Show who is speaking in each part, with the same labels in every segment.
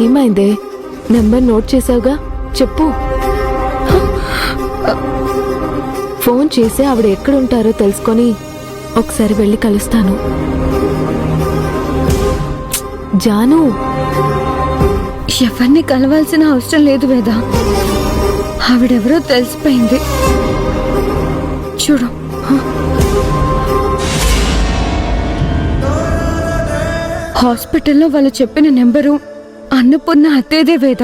Speaker 1: ఏమైందే? Number note చేసావుగా, చెప్పు. Phone చేసి ఆవిడ ఎక్కడుంటారో తెలుసుకొని ఒకసారి వెళ్ళి కలుస్తాను. జాను,
Speaker 2: ఎవరిని కలవాల్సిన అవసరం లేదు వేద. ఆవిడెవరో తెలిసిపోయింది. చూడు, హాస్పిటల్లో వాళ్ళు చెప్పిన నెంబరు అన్నపూర్ణ అత్తేదే వేద.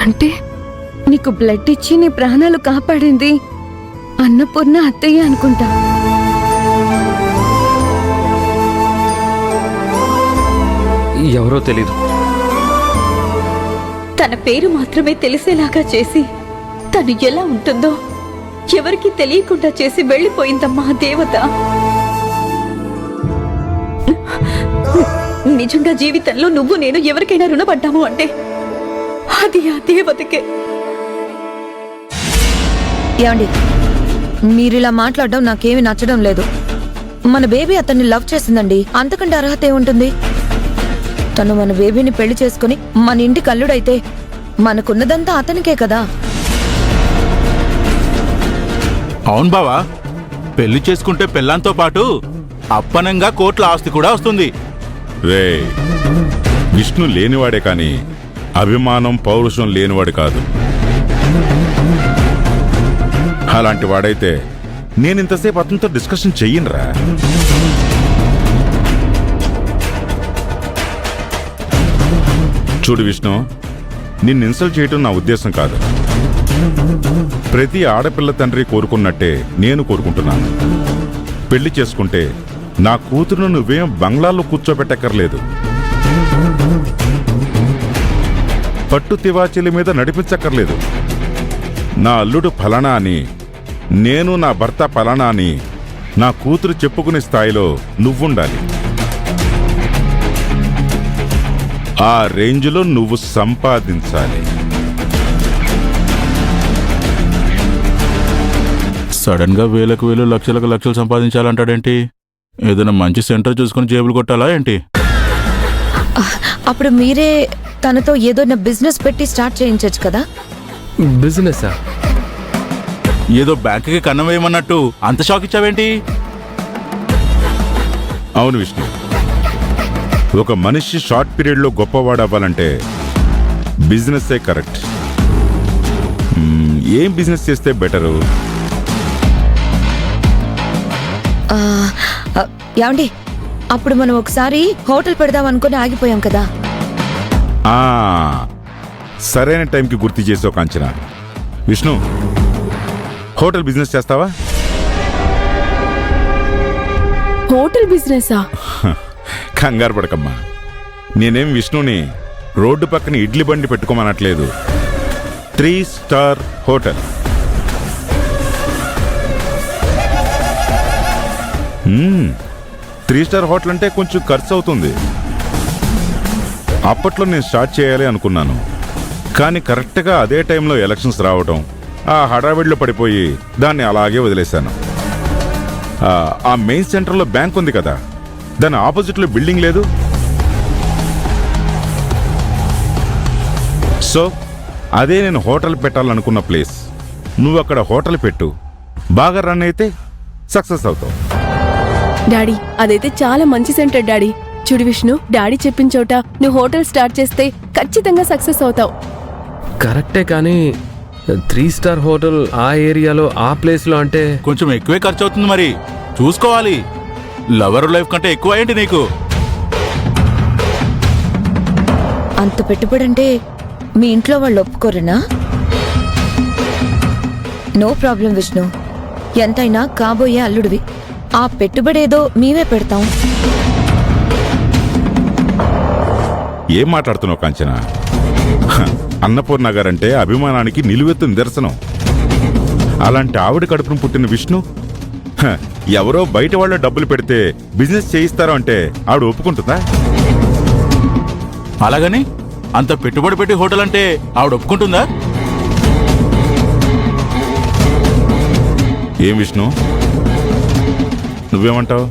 Speaker 1: అంటే
Speaker 2: నీకు బ్లడ్ ఇచ్చి నీ ప్రాణాలు కాపాడింది అన్నపూర్ణ అత్తయ్య అనుకుంటా.
Speaker 3: ఎవరో తెలీదు.
Speaker 4: తన పేరు మాత్రమే తెలిసేలాగా చేసి తను ఎలా ఉంటుందో ఎవరికి తెలియకుండా చేసి వెళ్ళిపోయిందమ్మా దేవత. నిజంగా జీవితంలో నువ్వు నేను ఎవరికైనా రుణపడ్డాము అంటే అది ఆ దేవతకే.
Speaker 5: ఏమండి, మీరిలా మాట్లాడడం నాకేమీ నచ్చడం లేదు. మన బేబీ అతన్ని లవ్ చేసిందండి, అంతకంటే అర్హత ఏముంటుంది? తను మన బేబీని పెళ్లి చేసుకుని మన ఇంటికి అల్లుడైతే మనకున్నదంతా అతనికే కదా.
Speaker 6: అవును బావా, పెళ్లి చేసుకుంటే పెళ్ళంతో పాటు అప్పనంగా కోట్ల ఆస్తి కూడా వస్తుంది.
Speaker 7: రే, విష్ణు లేనివాడే కాని అభిమానం పౌరుషం లేనివాడు కాదు. అలాంటి వాడైతే నేనింతసేపు అతనితో డిస్కషన్ చెయ్యనురా. చూడు విష్ణు, నిన్ను ఇన్సల్ట్ చేయటం నా ఉద్దేశం కాదు. ప్రతి ఆడపిల్ల తండ్రి కోరుకున్నట్టే నేను కోరుకుంటున్నాను. పెళ్లి చేసుకుంటే నా కూతురును నువ్వేం బంగ్లాల్లో కూర్చోబెట్టక్కర్లేదు, పట్టు తివాచీల మీద నడిపించక్కర్లేదు. నా అల్లుడు ఫలానా అని, నేను నా భర్త ఫలానా అని నా కూతురు చెప్పుకునే స్థాయిలో నువ్వుండాలి. ఆ రేంజ్లో నువ్వు సంపాదించాలి.
Speaker 6: సడన్ గా వేలకు వేలు లక్షలకు లక్షలు సంపాదించాలంటాడేంటి? ఏదైనా మంచి సెంటర్ చూసుకుని జేబులు కొట్టాలా ఏంటి?
Speaker 5: అప్పుడు మీరే తనతో ఏదైనా బిజినెస్ పెట్టి స్టార్ట్ చేయించచ్చు కదా.
Speaker 3: బిజినెసా?
Speaker 6: ఏదో బ్యాంకుకి కన్నం వేయమన్నట్టు అంత షాక్ ఇచ్చావేంటి?
Speaker 7: అవును విష్ణు, ఒక మనిషి షార్ట్ పీరియడ్లో గొప్పవాడవ్వాలంటే బిజినెస్సే కరెక్ట్. ఏం బిజినెస్ చేస్తే బెటరు?
Speaker 5: ఏమండి, అప్పుడు మనం ఒకసారి హోటల్ పెడదాం అనుకుని ఆగిపోయాం కదా.
Speaker 7: సరైన టైంకి గుర్తు చేసావు కాంచన. విష్ణు, హోటల్ బిజినెస్ చేస్తావా?
Speaker 1: హోటల్ బిజినెసా?
Speaker 7: కంగారు పడకమ్మా. నేనేం విష్ణుని రోడ్డు పక్కన ఇడ్లీ బండి పెట్టుకోమనట్లేదు. 3 స్టార్ హోటల్. 3 స్టార్ హోటల్ అంటే కొంచెం ఖర్చు అవుతుంది. అప్పట్లో నేను స్టార్ట్ చేయాలి అనుకున్నాను, కానీ కరెక్ట్గా అదే టైంలో ఎలక్షన్స్ రావటం, ఆ హడావిడిలో పడిపోయి దాన్ని అలాగే వదిలేశాను. ఆ మెయిన్ సెంటర్లో బ్యాంక్ ఉంది కదా, దాని ఆపోజిట్లో బిల్డింగ్ లేదు. సో అదే నేను హోటల్ పెట్టాలనుకున్న ప్లేస్. నువ్వు అక్కడ హోటల్ పెట్టు, బాగా రన్ అయితే సక్సెస్ అవుతావు.
Speaker 1: డాడీ, అదైతే చాలా మంచి సెంటర్ డాడీ. చూడు విష్ణు, డాడీ చెప్పిన చోట నువ్వు హోటల్ స్టార్ట్ చేస్తే ఖచ్చితంగా సక్సెస్ అవుతావు.
Speaker 3: కరెక్టే, కానీ 3 స్టార్ హోటల్ ఆ ఏరియాలో ఆ ప్లేస్లో అంటే
Speaker 6: కొంచెం ఎక్కువే ఖర్చు అవుతుంది. మరి చూసుకోవాలి. లవర్ లైఫ్ కంటే ఎక్కువ ఏంటి నీకు?
Speaker 5: అంత పెట్టుబడంటే మీ ఇంట్లో వాళ్ళు ఒప్పుకోరేనా? నో ప్రాబ్లం విష్ణు, ఎంతైనా కాబోయే అల్లుడివి. ఆ పెట్టుబడేదో మేమే పెడతాం.
Speaker 7: ఏం మాట్లాడుతున్నావు కాంచన? అన్నపూర్ణ గారంటే అభిమానానికి నిలువెత్తు నిదర్శనం. అలాంటి ఆవిడ కడుపును పుట్టిన విష్ణు ఎవరో బయట వాళ్ళ డబ్బులు పెడితే బిజినెస్ చేయిస్తారో అంటే ఆవిడ ఒప్పుకుంటుందా?
Speaker 6: అలాగని అంత పెట్టుబడి పెట్టి హోటల్ అంటే ఆవిడ ఒప్పుకుంటుందా?
Speaker 7: ఏం విష్ణు, నువ్వేమంటావు?